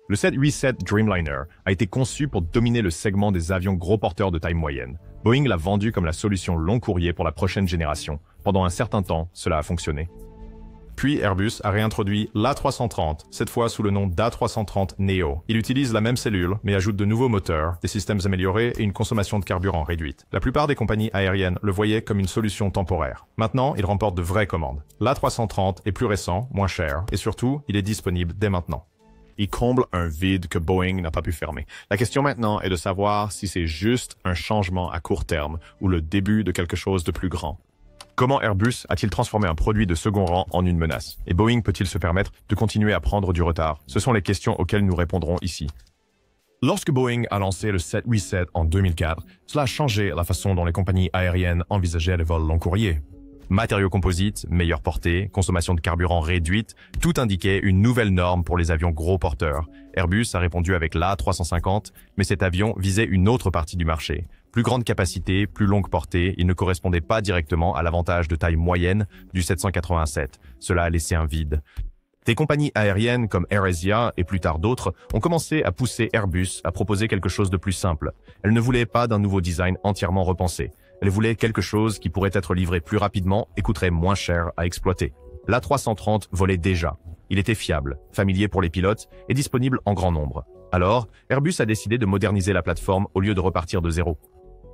Le 787 Dreamliner a été conçu pour dominer le segment des avions gros porteurs de taille moyenne. Boeing l'a vendu comme la solution long courrier pour la prochaine génération. Pendant un certain temps, cela a fonctionné. Puis Airbus a réintroduit l'A330, cette fois sous le nom d'A330neo. Il utilise la même cellule, mais ajoute de nouveaux moteurs, des systèmes améliorés et une consommation de carburant réduite. La plupart des compagnies aériennes le voyaient comme une solution temporaire. Maintenant, il remporte de vraies commandes. L'A330 est plus récent, moins cher, et surtout, il est disponible dès maintenant. Il comble un vide que Boeing n'a pas pu fermer. La question maintenant est de savoir si c'est juste un changement à court terme ou le début de quelque chose de plus grand. Comment Airbus a-t-il transformé un produit de second rang en une menace? Et Boeing peut-il se permettre de continuer à prendre du retard? Ce sont les questions auxquelles nous répondrons ici. Lorsque Boeing a lancé le 787 en 2004, cela a changé la façon dont les compagnies aériennes envisageaient les vols long courrier. Matériaux composites, meilleure portée, consommation de carburant réduite, tout indiquait une nouvelle norme pour les avions gros porteurs. Airbus a répondu avec l'A350, mais cet avion visait une autre partie du marché. Plus grande capacité, plus longue portée, il ne correspondait pas directement à l'avantage de taille moyenne du 787. Cela a laissé un vide. Des compagnies aériennes comme AirAsia et plus tard d'autres ont commencé à pousser Airbus à proposer quelque chose de plus simple. Elles ne voulaient pas d'un nouveau design entièrement repensé. Elles voulaient quelque chose qui pourrait être livré plus rapidement et coûterait moins cher à exploiter. L'A330 volait déjà. Il était fiable, familier pour les pilotes et disponible en grand nombre. Alors, Airbus a décidé de moderniser la plateforme au lieu de repartir de zéro.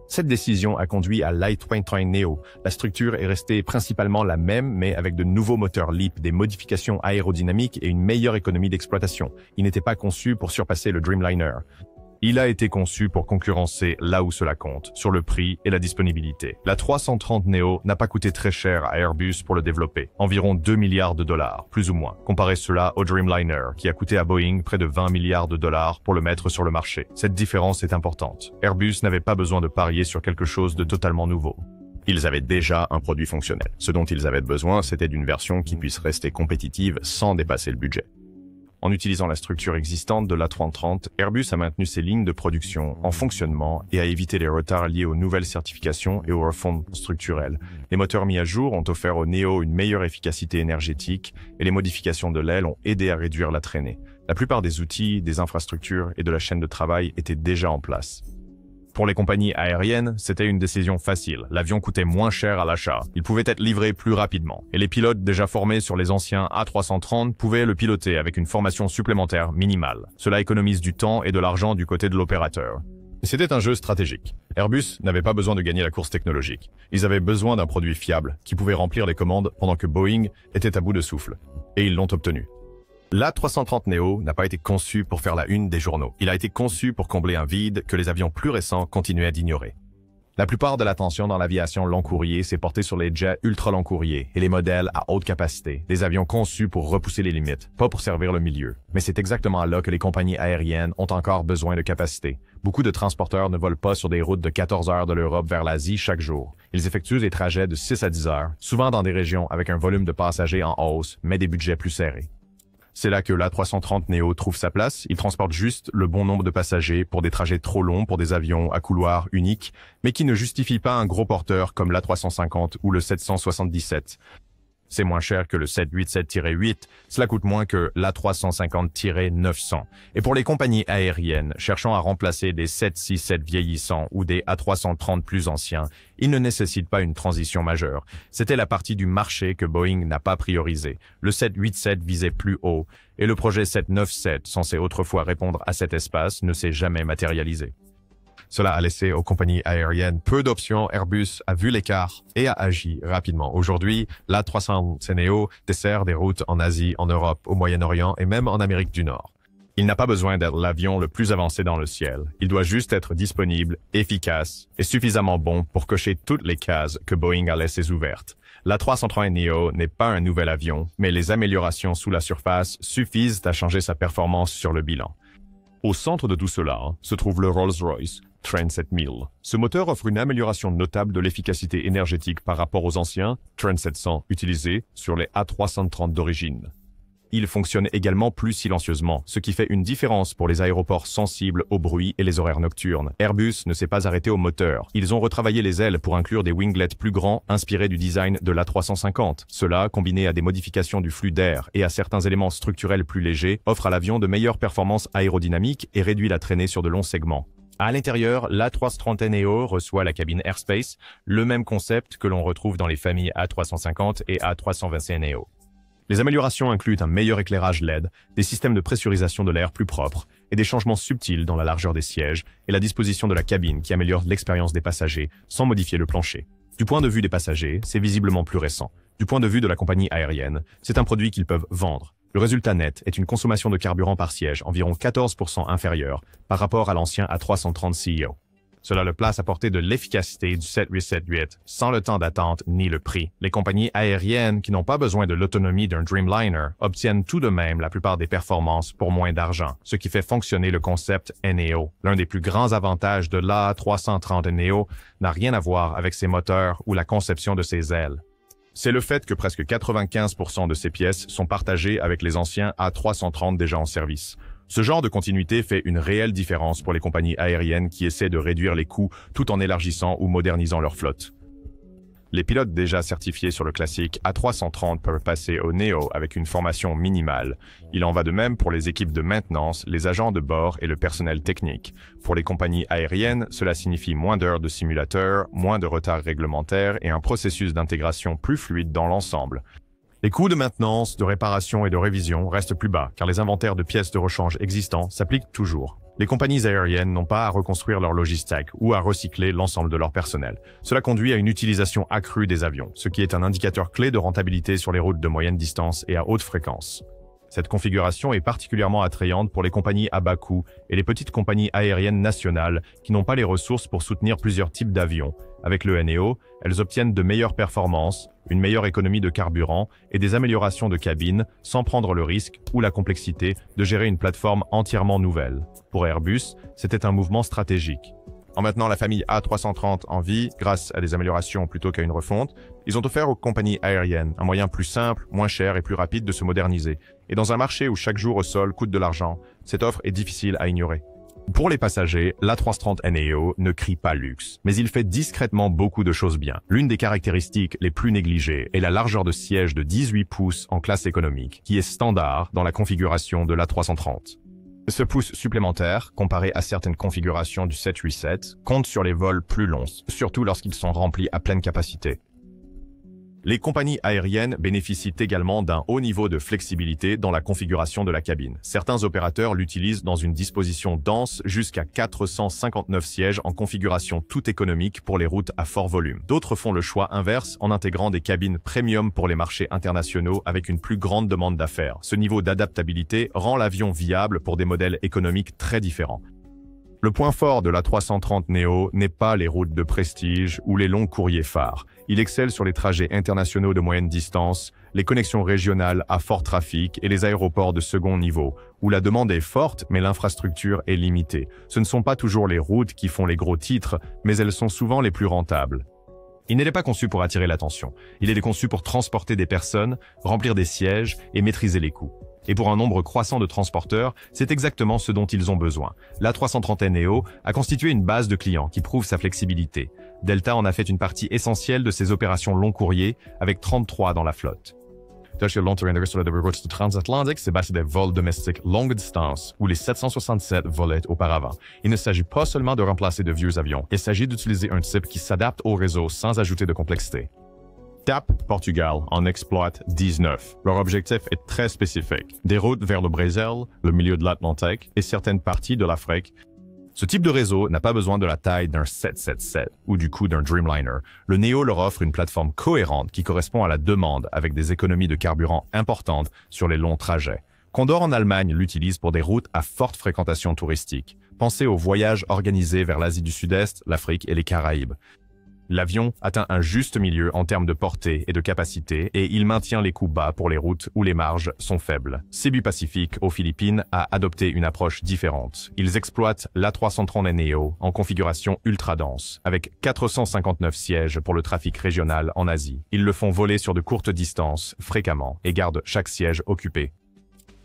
Cette décision a conduit à l'A320neo. La structure est restée principalement la même, mais avec de nouveaux moteurs LEAP, des modifications aérodynamiques et une meilleure économie d'exploitation. Il n'était pas conçu pour surpasser le Dreamliner. Il a été conçu pour concurrencer là où cela compte, sur le prix et la disponibilité. La 330neo n'a pas coûté très cher à Airbus pour le développer, environ 2 milliards de dollars, plus ou moins. Comparez cela au Dreamliner, qui a coûté à Boeing près de 20 milliards de dollars pour le mettre sur le marché. Cette différence est importante. Airbus n'avait pas besoin de parier sur quelque chose de totalement nouveau. Ils avaient déjà un produit fonctionnel. Ce dont ils avaient besoin, c'était d'une version qui puisse rester compétitive sans dépasser le budget. En utilisant la structure existante de l'A330, Airbus a maintenu ses lignes de production en fonctionnement et a évité les retards liés aux nouvelles certifications et aux refontes structurelles. Les moteurs mis à jour ont offert au Neo une meilleure efficacité énergétique et les modifications de l'aile ont aidé à réduire la traînée. La plupart des outils, des infrastructures et de la chaîne de travail étaient déjà en place. Pour les compagnies aériennes, c'était une décision facile. L'avion coûtait moins cher à l'achat. Il pouvait être livré plus rapidement. Et les pilotes déjà formés sur les anciens A330 pouvaient le piloter avec une formation supplémentaire minimale. Cela économise du temps et de l'argent du côté de l'opérateur. C'était un jeu stratégique. Airbus n'avait pas besoin de gagner la course technologique. Ils avaient besoin d'un produit fiable qui pouvait remplir les commandes pendant que Boeing était à bout de souffle. Et ils l'ont obtenu. L'A330neo n'a pas été conçu pour faire la une des journaux. Il a été conçu pour combler un vide que les avions plus récents continuaient d'ignorer. La plupart de l'attention dans l'aviation long courrier s'est portée sur les jets ultra long courrier et les modèles à haute capacité, des avions conçus pour repousser les limites, pas pour servir le milieu. Mais c'est exactement là que les compagnies aériennes ont encore besoin de capacité. Beaucoup de transporteurs ne volent pas sur des routes de 14 heures de l'Europe vers l'Asie chaque jour. Ils effectuent des trajets de 6 à 10 heures, souvent dans des régions avec un volume de passagers en hausse, mais des budgets plus serrés. C'est là que l'A330neo trouve sa place. Il transporte juste le bon nombre de passagers pour des trajets trop longs pour des avions à couloir unique, mais qui ne justifient pas un gros porteur comme l'A350 ou le 777. C'est moins cher que le 787-8, cela coûte moins que l'A350-900. Et pour les compagnies aériennes cherchant à remplacer des 767 vieillissants ou des A330 plus anciens, ils ne nécessitent pas une transition majeure. C'était la partie du marché que Boeing n'a pas priorisée. Le 787 visait plus haut, et le projet 797, censé autrefois répondre à cet espace, ne s'est jamais matérialisé. Cela a laissé aux compagnies aériennes peu d'options. Airbus a vu l'écart et a agi rapidement. Aujourd'hui, l'A330neo dessert des routes en Asie, en Europe, au Moyen-Orient et même en Amérique du Nord. Il n'a pas besoin d'être l'avion le plus avancé dans le ciel. Il doit juste être disponible, efficace et suffisamment bon pour cocher toutes les cases que Boeing a laissées ouvertes. L'A330neo n'est pas un nouvel avion, mais les améliorations sous la surface suffisent à changer sa performance sur le bilan. Au centre de tout cela se trouve le Rolls-Royce Trent 7000. Ce moteur offre une amélioration notable de l'efficacité énergétique par rapport aux anciens Trent 700 utilisés sur les A330 d'origine. Il fonctionne également plus silencieusement, ce qui fait une différence pour les aéroports sensibles au bruit et les horaires nocturnes. Airbus ne s'est pas arrêté au moteur. Ils ont retravaillé les ailes pour inclure des winglets plus grands inspirés du design de l'A350. Cela, combiné à des modifications du flux d'air et à certains éléments structurels plus légers, offre à l'avion de meilleures performances aérodynamiques et réduit la traînée sur de longs segments. À l'intérieur, l'A330neo reçoit la cabine Airspace, le même concept que l'on retrouve dans les familles A350 et A320neo. Les améliorations incluent un meilleur éclairage LED, des systèmes de pressurisation de l'air plus propres et des changements subtils dans la largeur des sièges et la disposition de la cabine qui améliore l'expérience des passagers sans modifier le plancher. Du point de vue des passagers, c'est visiblement plus récent. Du point de vue de la compagnie aérienne, c'est un produit qu'ils peuvent vendre. Le résultat net est une consommation de carburant par siège environ 14% inférieure par rapport à l'ancien A330 CEO. Cela le place à portée de l'efficacité du 737-8, sans le temps d'attente ni le prix. Les compagnies aériennes qui n'ont pas besoin de l'autonomie d'un Dreamliner obtiennent tout de même la plupart des performances pour moins d'argent, ce qui fait fonctionner le concept NEO. L'un des plus grands avantages de l'A330 NEO n'a rien à voir avec ses moteurs ou la conception de ses ailes. C'est le fait que presque 95% de ces pièces sont partagées avec les anciens A330 déjà en service. Ce genre de continuité fait une réelle différence pour les compagnies aériennes qui essaient de réduire les coûts tout en élargissant ou modernisant leur flotte. Les pilotes déjà certifiés sur le classique A330 peuvent passer au Neo avec une formation minimale. Il en va de même pour les équipes de maintenance, les agents de bord et le personnel technique. Pour les compagnies aériennes, cela signifie moins d'heures de simulateur, moins de retards réglementaires et un processus d'intégration plus fluide dans l'ensemble. Les coûts de maintenance, de réparation et de révision restent plus bas car les inventaires de pièces de rechange existants s'appliquent toujours. Les compagnies aériennes n'ont pas à reconstruire leur logistique ou à recycler l'ensemble de leur personnel. Cela conduit à une utilisation accrue des avions, ce qui est un indicateur clé de rentabilité sur les routes de moyenne distance et à haute fréquence. Cette configuration est particulièrement attrayante pour les compagnies à bas coût et les petites compagnies aériennes nationales qui n'ont pas les ressources pour soutenir plusieurs types d'avions. Avec le NEO, elles obtiennent de meilleures performances, une meilleure économie de carburant et des améliorations de cabine sans prendre le risque ou la complexité de gérer une plateforme entièrement nouvelle. Pour Airbus, c'était un mouvement stratégique. En maintenant la famille A330 en vie, grâce à des améliorations plutôt qu'à une refonte, ils ont offert aux compagnies aériennes un moyen plus simple, moins cher et plus rapide de se moderniser. Et dans un marché où chaque jour au sol coûte de l'argent, cette offre est difficile à ignorer. Pour les passagers, l'A330neo ne crie pas luxe, mais il fait discrètement beaucoup de choses bien. L'une des caractéristiques les plus négligées est la largeur de siège de 18 pouces en classe économique, qui est standard dans la configuration de l'A330. Ce pouce supplémentaire, comparé à certaines configurations du 787, compte sur les vols plus longs, surtout lorsqu'ils sont remplis à pleine capacité. Les compagnies aériennes bénéficient également d'un haut niveau de flexibilité dans la configuration de la cabine. Certains opérateurs l'utilisent dans une disposition dense jusqu'à 459 sièges en configuration toute économique pour les routes à fort volume. D'autres font le choix inverse en intégrant des cabines premium pour les marchés internationaux avec une plus grande demande d'affaires. Ce niveau d'adaptabilité rend l'avion viable pour des modèles économiques très différents. Le point fort de l'A330neo n'est pas les routes de prestige ou les longs courriers phares. Il excelle sur les trajets internationaux de moyenne distance, les connexions régionales à fort trafic et les aéroports de second niveau, où la demande est forte mais l'infrastructure est limitée. Ce ne sont pas toujours les routes qui font les gros titres, mais elles sont souvent les plus rentables. Il n'est pas conçu pour attirer l'attention. Il est conçu pour transporter des personnes, remplir des sièges et maîtriser les coûts. Et pour un nombre croissant de transporteurs, c'est exactement ce dont ils ont besoin. L'A330neo a constitué une base de clients qui prouve sa flexibilité. Delta en a fait une partie essentielle de ses opérations long courrier, avec 33 dans la flotte. Durch die Lonterende sur les routes transatlantiques, c'est basé des vols domestiques longue distance, ou les 767 volaient auparavant. Il ne s'agit pas seulement de remplacer de vieux avions, il s'agit d'utiliser un type qui s'adapte au réseau sans ajouter de complexité. TAP Portugal en exploite 19. Leur objectif est très spécifique. Des routes vers le Brésil, le milieu de l'Atlantique et certaines parties de l'Afrique. Ce type de réseau n'a pas besoin de la taille d'un 777 ou du coût d'un Dreamliner. Le Neo leur offre une plateforme cohérente qui correspond à la demande avec des économies de carburant importantes sur les longs trajets. Condor en Allemagne l'utilise pour des routes à forte fréquentation touristique. Pensez aux voyages organisés vers l'Asie du Sud-Est, l'Afrique et les Caraïbes. L'avion atteint un juste milieu en termes de portée et de capacité et il maintient les coûts bas pour les routes où les marges sont faibles. Cebu Pacific, aux Philippines, a adopté une approche différente. Ils exploitent l'A330neo en configuration ultra dense, avec 459 sièges pour le trafic régional en Asie. Ils le font voler sur de courtes distances, fréquemment, et gardent chaque siège occupé.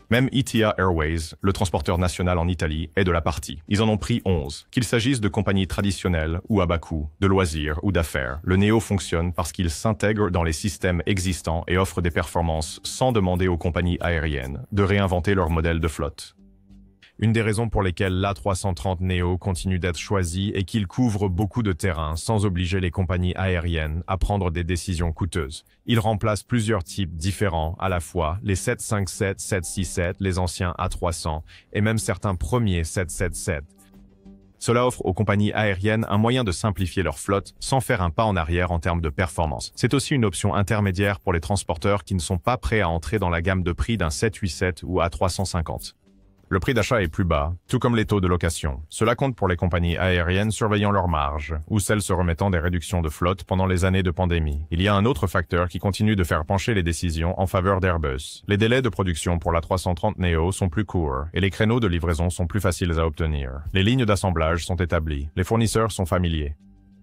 Même Etihad Airways, le transporteur national en Italie, est de la partie. Ils en ont pris 11. Qu'il s'agisse de compagnies traditionnelles ou à bas coût, de loisirs ou d'affaires, le Neo fonctionne parce qu'il s'intègre dans les systèmes existants et offre des performances sans demander aux compagnies aériennes de réinventer leur modèle de flotte. Une des raisons pour lesquelles l'A330 Neo continue d'être choisi est qu'il couvre beaucoup de terrain sans obliger les compagnies aériennes à prendre des décisions coûteuses. Il remplace plusieurs types différents à la fois, les 757, 767, les anciens A300 et même certains premiers 777. Cela offre aux compagnies aériennes un moyen de simplifier leur flotte sans faire un pas en arrière en termes de performance. C'est aussi une option intermédiaire pour les transporteurs qui ne sont pas prêts à entrer dans la gamme de prix d'un 787 ou A350. Le prix d'achat est plus bas, tout comme les taux de location. Cela compte pour les compagnies aériennes surveillant leurs marges, ou celles se remettant des réductions de flotte pendant les années de pandémie. Il y a un autre facteur qui continue de faire pencher les décisions en faveur d'Airbus. Les délais de production pour la 330 Neo sont plus courts, et les créneaux de livraison sont plus faciles à obtenir. Les lignes d'assemblage sont établies, les fournisseurs sont familiers.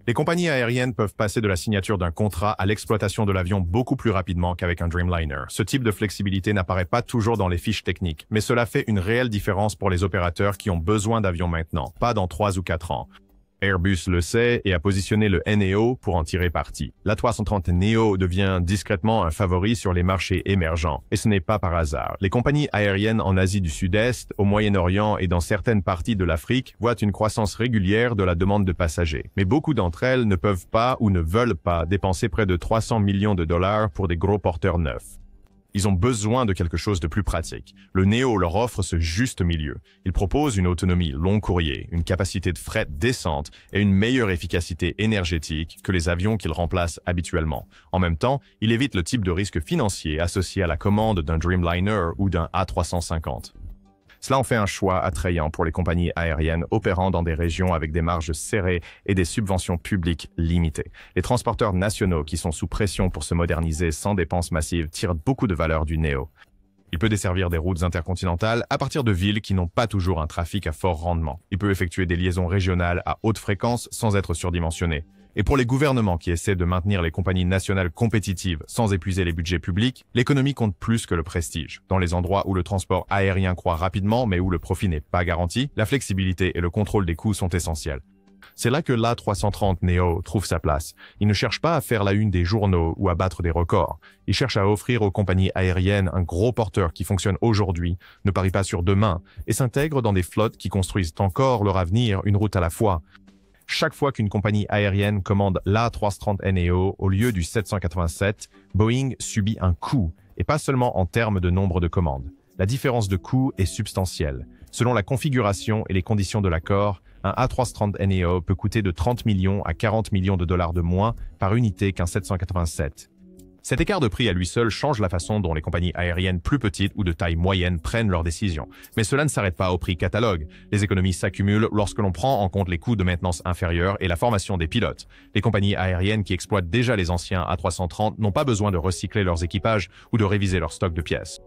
Les compagnies aériennes peuvent passer de la signature d'un contrat à l'exploitation de l'avion beaucoup plus rapidement qu'avec un Dreamliner. Ce type de flexibilité n'apparaît pas toujours dans les fiches techniques, mais cela fait une réelle différence pour les opérateurs qui ont besoin d'avions maintenant, pas dans 3 ou 4 ans. Airbus le sait et a positionné le NEO pour en tirer parti. L'A330 Neo devient discrètement un favori sur les marchés émergents, et ce n'est pas par hasard. Les compagnies aériennes en Asie du Sud-Est, au Moyen-Orient et dans certaines parties de l'Afrique voient une croissance régulière de la demande de passagers. Mais beaucoup d'entre elles ne peuvent pas ou ne veulent pas dépenser près de 300 millions de dollars pour des gros porteurs neufs. Ils ont besoin de quelque chose de plus pratique. Le Neo leur offre ce juste milieu. Il propose une autonomie long courrier, une capacité de fret décente et une meilleure efficacité énergétique que les avions qu'il remplace habituellement. En même temps, il évite le type de risque financier associé à la commande d'un Dreamliner ou d'un A350. Cela en fait un choix attrayant pour les compagnies aériennes opérant dans des régions avec des marges serrées et des subventions publiques limitées. Les transporteurs nationaux qui sont sous pression pour se moderniser sans dépenses massives tirent beaucoup de valeur du Neo. Il peut desservir des routes intercontinentales à partir de villes qui n'ont pas toujours un trafic à fort rendement. Il peut effectuer des liaisons régionales à haute fréquence sans être surdimensionné. Et pour les gouvernements qui essaient de maintenir les compagnies nationales compétitives sans épuiser les budgets publics, l'économie compte plus que le prestige. Dans les endroits où le transport aérien croît rapidement mais où le profit n'est pas garanti, la flexibilité et le contrôle des coûts sont essentiels. C'est là que l'A330 Neo trouve sa place. Il ne cherche pas à faire la une des journaux ou à battre des records. Il cherche à offrir aux compagnies aériennes un gros porteur qui fonctionne aujourd'hui, ne parie pas sur demain, et s'intègre dans des flottes qui construisent encore leur avenir une route à la fois. Chaque fois qu'une compagnie aérienne commande l'A330 Neo au lieu du 787, Boeing subit un coût, et pas seulement en termes de nombre de commandes. La différence de coût est substantielle. Selon la configuration et les conditions de l'accord, un A330 Neo peut coûter de 30 millions à 40 millions de dollars de moins par unité qu'un 787. Cet écart de prix à lui seul change la façon dont les compagnies aériennes plus petites ou de taille moyenne prennent leurs décisions. Mais cela ne s'arrête pas au prix catalogue. Les économies s'accumulent lorsque l'on prend en compte les coûts de maintenance inférieurs et la formation des pilotes. Les compagnies aériennes qui exploitent déjà les anciens A330 n'ont pas besoin de recycler leurs équipages ou de réviser leur stock de pièces.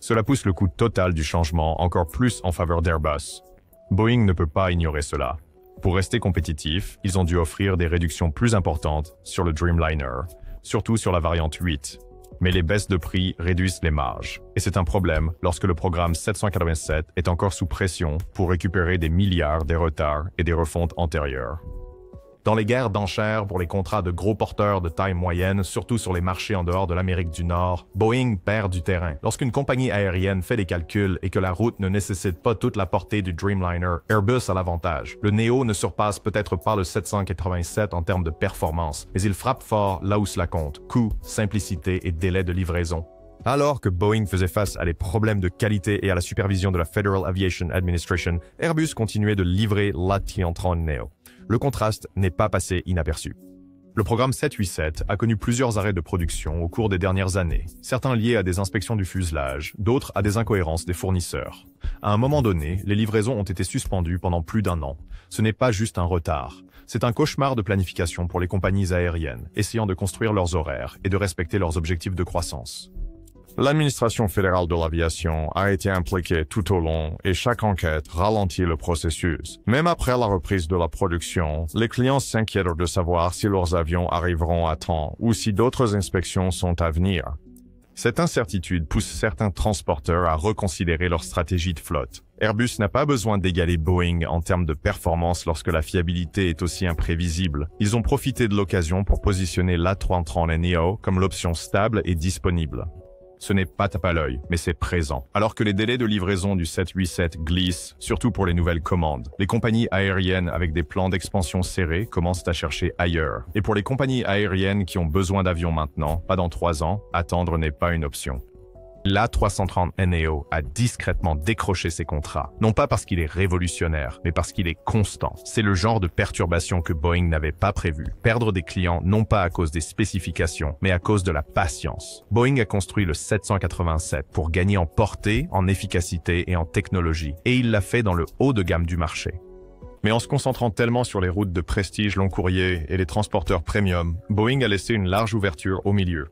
Cela pousse le coût total du changement encore plus en faveur d'Airbus. Boeing ne peut pas ignorer cela. Pour rester compétitif, ils ont dû offrir des réductions plus importantes sur le Dreamliner, surtout sur la variante 8. Mais les baisses de prix réduisent les marges. Et c'est un problème lorsque le programme 787 est encore sous pression pour récupérer des milliards des retards et des refontes antérieures. Dans les guerres d'enchères pour les contrats de gros porteurs de taille moyenne, surtout sur les marchés en dehors de l'Amérique du Nord, Boeing perd du terrain. Lorsqu'une compagnie aérienne fait des calculs et que la route ne nécessite pas toute la portée du Dreamliner, Airbus a l'avantage. Le Neo ne surpasse peut-être pas le 787 en termes de performance, mais il frappe fort là où cela compte, coût, simplicité et délai de livraison. Alors que Boeing faisait face à des problèmes de qualité et à la supervision de la Federal Aviation Administration, Airbus continuait de livrer l'A330 Neo. Le contraste n'est pas passé inaperçu. Le programme 787 a connu plusieurs arrêts de production au cours des dernières années, certains liés à des inspections du fuselage, d'autres à des incohérences des fournisseurs. À un moment donné, les livraisons ont été suspendues pendant plus d'un an. Ce n'est pas juste un retard. C'est un cauchemar de planification pour les compagnies aériennes, essayant de construire leurs horaires et de respecter leurs objectifs de croissance. L'administration fédérale de l'aviation a été impliquée tout au long et chaque enquête ralentit le processus. Même après la reprise de la production, les clients s'inquiètent de savoir si leurs avions arriveront à temps ou si d'autres inspections sont à venir. Cette incertitude pousse certains transporteurs à reconsidérer leur stratégie de flotte. Airbus n'a pas besoin d'égaler Boeing en termes de performance lorsque la fiabilité est aussi imprévisible. Ils ont profité de l'occasion pour positionner l'A330neo comme l'option stable et disponible. Ce n'est pas tape à l'œil, mais c'est présent. Alors que les délais de livraison du 787 glissent, surtout pour les nouvelles commandes, les compagnies aériennes avec des plans d'expansion serrés commencent à chercher ailleurs. Et pour les compagnies aériennes qui ont besoin d'avions maintenant, pas dans 3 ans, attendre n'est pas une option. L'A330neo a discrètement décroché ses contrats, non pas parce qu'il est révolutionnaire, mais parce qu'il est constant. C'est le genre de perturbation que Boeing n'avait pas prévu. Perdre des clients non pas à cause des spécifications, mais à cause de la patience. Boeing a construit le 787 pour gagner en portée, en efficacité et en technologie, et il l'a fait dans le haut de gamme du marché. Mais en se concentrant tellement sur les routes de prestige long courrier et les transporteurs premium, Boeing a laissé une large ouverture au milieu.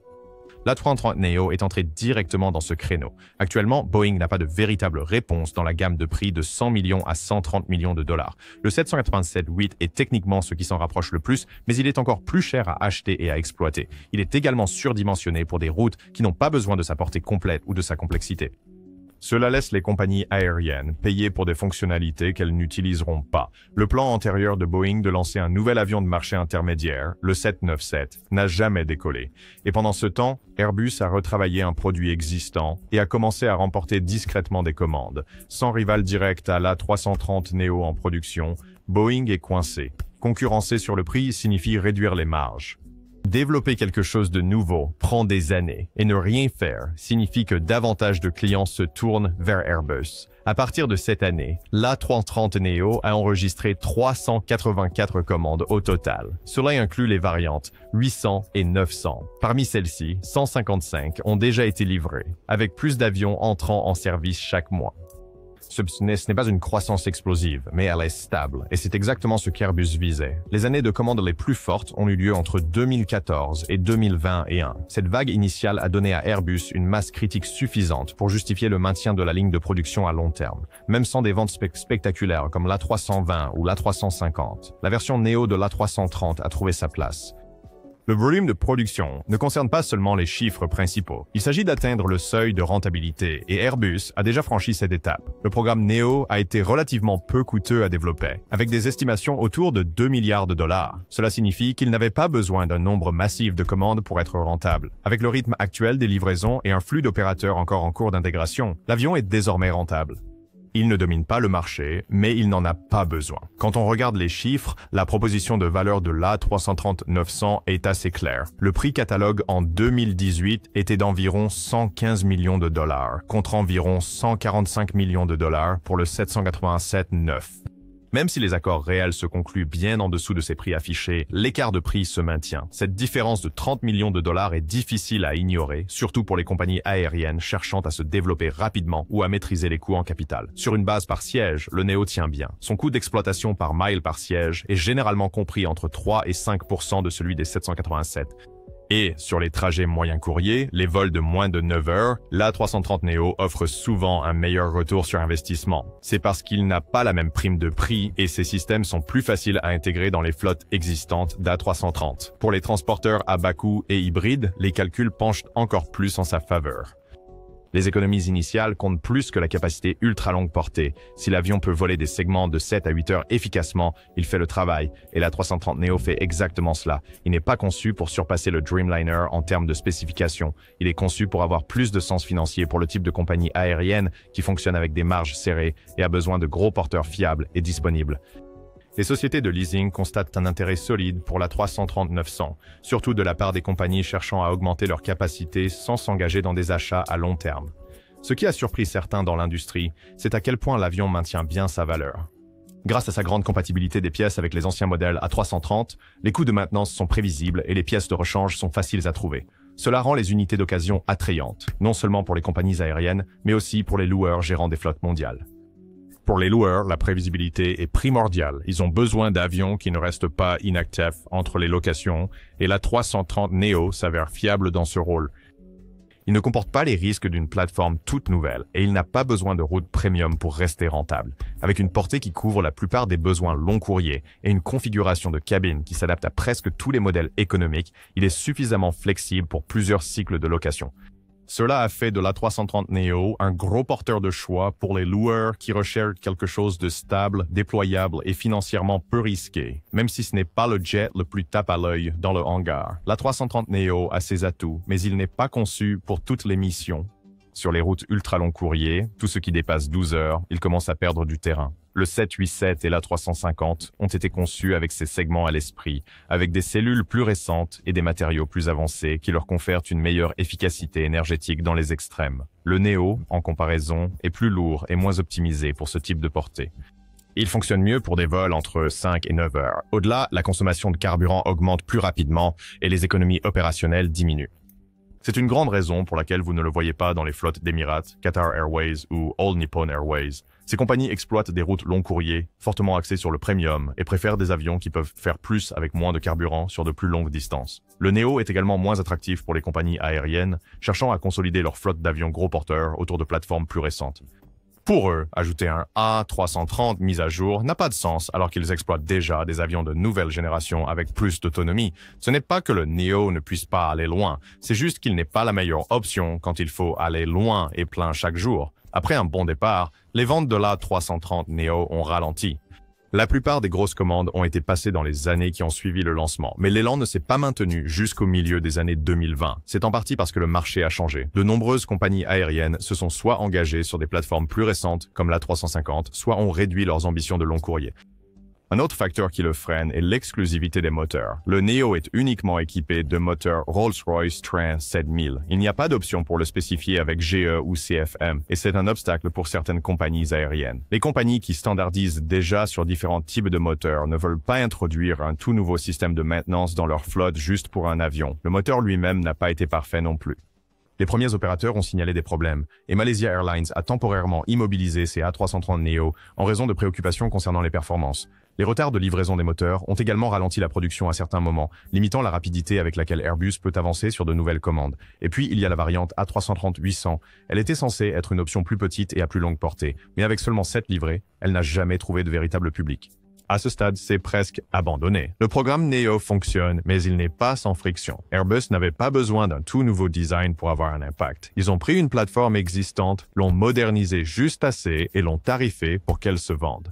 L'A330neo est entré directement dans ce créneau. Actuellement, Boeing n'a pas de véritable réponse dans la gamme de prix de 100 millions à 130 millions de dollars. Le 787-8 est techniquement ce qui s'en rapproche le plus, mais il est encore plus cher à acheter et à exploiter. Il est également surdimensionné pour des routes qui n'ont pas besoin de sa portée complète ou de sa complexité. Cela laisse les compagnies aériennes payer pour des fonctionnalités qu'elles n'utiliseront pas. Le plan antérieur de Boeing de lancer un nouvel avion de marché intermédiaire, le 797, n'a jamais décollé. Et pendant ce temps, Airbus a retravaillé un produit existant et a commencé à remporter discrètement des commandes. Sans rival direct à l'A330neo en production, Boeing est coincé. Concurrencer sur le prix signifie réduire les marges. Développer quelque chose de nouveau prend des années et ne rien faire signifie que davantage de clients se tournent vers Airbus. À partir de cette année, l'A330neo a enregistré 384 commandes au total. Cela inclut les variantes 800 et 900. Parmi celles-ci, 155 ont déjà été livrées, avec plus d'avions entrant en service chaque mois. Ce n'est pas une croissance explosive, mais elle est stable, et c'est exactement ce qu'Airbus visait. Les années de commandes les plus fortes ont eu lieu entre 2014 et 2021. Cette vague initiale a donné à Airbus une masse critique suffisante pour justifier le maintien de la ligne de production à long terme. Même sans des ventes spectaculaires comme l'A320 ou l'A350, la version Neo de l'A330 a trouvé sa place. Le volume de production ne concerne pas seulement les chiffres principaux. Il s'agit d'atteindre le seuil de rentabilité et Airbus a déjà franchi cette étape. Le programme Neo a été relativement peu coûteux à développer, avec des estimations autour de 2 milliards de dollars. Cela signifie qu'il n'avait pas besoin d'un nombre massif de commandes pour être rentable. Avec le rythme actuel des livraisons et un flux d'opérateurs encore en cours d'intégration, l'avion est désormais rentable. Il ne domine pas le marché, mais il n'en a pas besoin. Quand on regarde les chiffres, la proposition de valeur de l'A330-900 est assez claire. Le prix catalogue en 2018 était d'environ 115 millions de dollars, contre environ 145 millions de dollars pour le 787-9. Même si les accords réels se concluent bien en dessous de ces prix affichés, l'écart de prix se maintient. Cette différence de 30 millions de dollars est difficile à ignorer, surtout pour les compagnies aériennes cherchant à se développer rapidement ou à maîtriser les coûts en capital. Sur une base par siège, le Neo tient bien. Son coût d'exploitation par mile par siège est généralement compris entre 3 et 5% de celui des 787. Et sur les trajets moyens courriers, les vols de moins de 9 heures, l'A330neo offre souvent un meilleur retour sur investissement. C'est parce qu'il n'a pas la même prime de prix et ses systèmes sont plus faciles à intégrer dans les flottes existantes d'A330. Pour les transporteurs à bas coût et hybrides, les calculs penchent encore plus en sa faveur. Les économies initiales comptent plus que la capacité ultra longue portée. Si l'avion peut voler des segments de 7 à 8 heures efficacement, il fait le travail, et l'A330neo fait exactement cela. Il n'est pas conçu pour surpasser le Dreamliner en termes de spécifications. Il est conçu pour avoir plus de sens financier pour le type de compagnie aérienne qui fonctionne avec des marges serrées et a besoin de gros porteurs fiables et disponibles. Les sociétés de leasing constatent un intérêt solide pour la 330-900, surtout de la part des compagnies cherchant à augmenter leur capacité sans s'engager dans des achats à long terme. Ce qui a surpris certains dans l'industrie, c'est à quel point l'avion maintient bien sa valeur. Grâce à sa grande compatibilité des pièces avec les anciens modèles A330, les coûts de maintenance sont prévisibles et les pièces de rechange sont faciles à trouver. Cela rend les unités d'occasion attrayantes, non seulement pour les compagnies aériennes, mais aussi pour les loueurs gérant des flottes mondiales. Pour les loueurs, la prévisibilité est primordiale. Ils ont besoin d'avions qui ne restent pas inactifs entre les locations et la 330neo s'avère fiable dans ce rôle. Il ne comporte pas les risques d'une plateforme toute nouvelle et il n'a pas besoin de route premium pour rester rentable. Avec une portée qui couvre la plupart des besoins long courriers et une configuration de cabine qui s'adapte à presque tous les modèles économiques, il est suffisamment flexible pour plusieurs cycles de location. Cela a fait de l'A330neo un gros porteur de choix pour les loueurs qui recherchent quelque chose de stable, déployable et financièrement peu risqué, même si ce n'est pas le jet le plus tape à l'œil dans le hangar. L'A330neo a ses atouts, mais il n'est pas conçu pour toutes les missions. Sur les routes ultra long courrier, tout ce qui dépasse 12 heures, il commence à perdre du terrain. Le 787 et l'A350 ont été conçus avec ces segments à l'esprit, avec des cellules plus récentes et des matériaux plus avancés qui leur confèrent une meilleure efficacité énergétique dans les extrêmes. Le Neo, en comparaison, est plus lourd et moins optimisé pour ce type de portée. Il fonctionne mieux pour des vols entre 5 et 9 heures. Au-delà, la consommation de carburant augmente plus rapidement et les économies opérationnelles diminuent. C'est une grande raison pour laquelle vous ne le voyez pas dans les flottes d'Emirates, Qatar Airways ou All Nippon Airways. Ces compagnies exploitent des routes long courrier, fortement axées sur le premium, et préfèrent des avions qui peuvent faire plus avec moins de carburant sur de plus longues distances. Le Neo est également moins attractif pour les compagnies aériennes, cherchant à consolider leur flotte d'avions gros porteurs autour de plateformes plus récentes. Pour eux, ajouter un A330 mis à jour n'a pas de sens alors qu'ils exploitent déjà des avions de nouvelle génération avec plus d'autonomie. Ce n'est pas que le Neo ne puisse pas aller loin, c'est juste qu'il n'est pas la meilleure option quand il faut aller loin et plein chaque jour. Après un bon départ, les ventes de l'A330 Neo ont ralenti. La plupart des grosses commandes ont été passées dans les années qui ont suivi le lancement, mais l'élan ne s'est pas maintenu jusqu'au milieu des années 2020. C'est en partie parce que le marché a changé. De nombreuses compagnies aériennes se sont soit engagées sur des plateformes plus récentes, comme l'A350, soit ont réduit leurs ambitions de long courrier. Un autre facteur qui le freine est l'exclusivité des moteurs. Le Neo est uniquement équipé de moteurs Rolls-Royce Trent 7000. Il n'y a pas d'option pour le spécifier avec GE ou CFM, et c'est un obstacle pour certaines compagnies aériennes. Les compagnies qui standardisent déjà sur différents types de moteurs ne veulent pas introduire un tout nouveau système de maintenance dans leur flotte juste pour un avion. Le moteur lui-même n'a pas été parfait non plus. Les premiers opérateurs ont signalé des problèmes, et Malaysia Airlines a temporairement immobilisé ses A330neo en raison de préoccupations concernant les performances. Les retards de livraison des moteurs ont également ralenti la production à certains moments, limitant la rapidité avec laquelle Airbus peut avancer sur de nouvelles commandes. Et puis, il y a la variante A330-800. Elle était censée être une option plus petite et à plus longue portée, mais avec seulement 7 livrées, elle n'a jamais trouvé de véritable public. À ce stade, c'est presque abandonné. Le programme Neo fonctionne, mais il n'est pas sans friction. Airbus n'avait pas besoin d'un tout nouveau design pour avoir un impact. Ils ont pris une plateforme existante, l'ont modernisée juste assez et l'ont tarifée pour qu'elle se vende.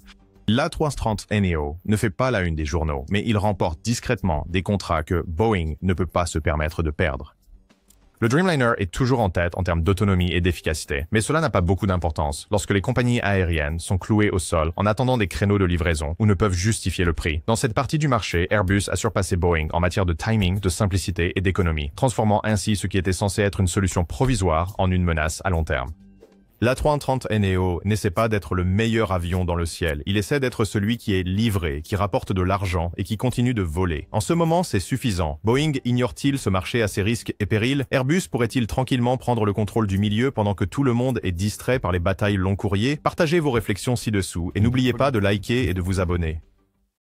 L'A330neo ne fait pas la une des journaux, mais il remporte discrètement des contrats que Boeing ne peut pas se permettre de perdre. Le Dreamliner est toujours en tête en termes d'autonomie et d'efficacité, mais cela n'a pas beaucoup d'importance lorsque les compagnies aériennes sont clouées au sol en attendant des créneaux de livraison ou ne peuvent justifier le prix. Dans cette partie du marché, Airbus a surpassé Boeing en matière de timing, de simplicité et d'économie, transformant ainsi ce qui était censé être une solution provisoire en une menace à long terme. L'A330neo n'essaie pas d'être le meilleur avion dans le ciel. Il essaie d'être celui qui est livré, qui rapporte de l'argent et qui continue de voler. En ce moment, c'est suffisant. Boeing ignore-t-il ce marché à ses risques et périls? Airbus pourrait-il tranquillement prendre le contrôle du milieu pendant que tout le monde est distrait par les batailles long courrier? Partagez vos réflexions ci-dessous et n'oubliez pas de liker et de vous abonner.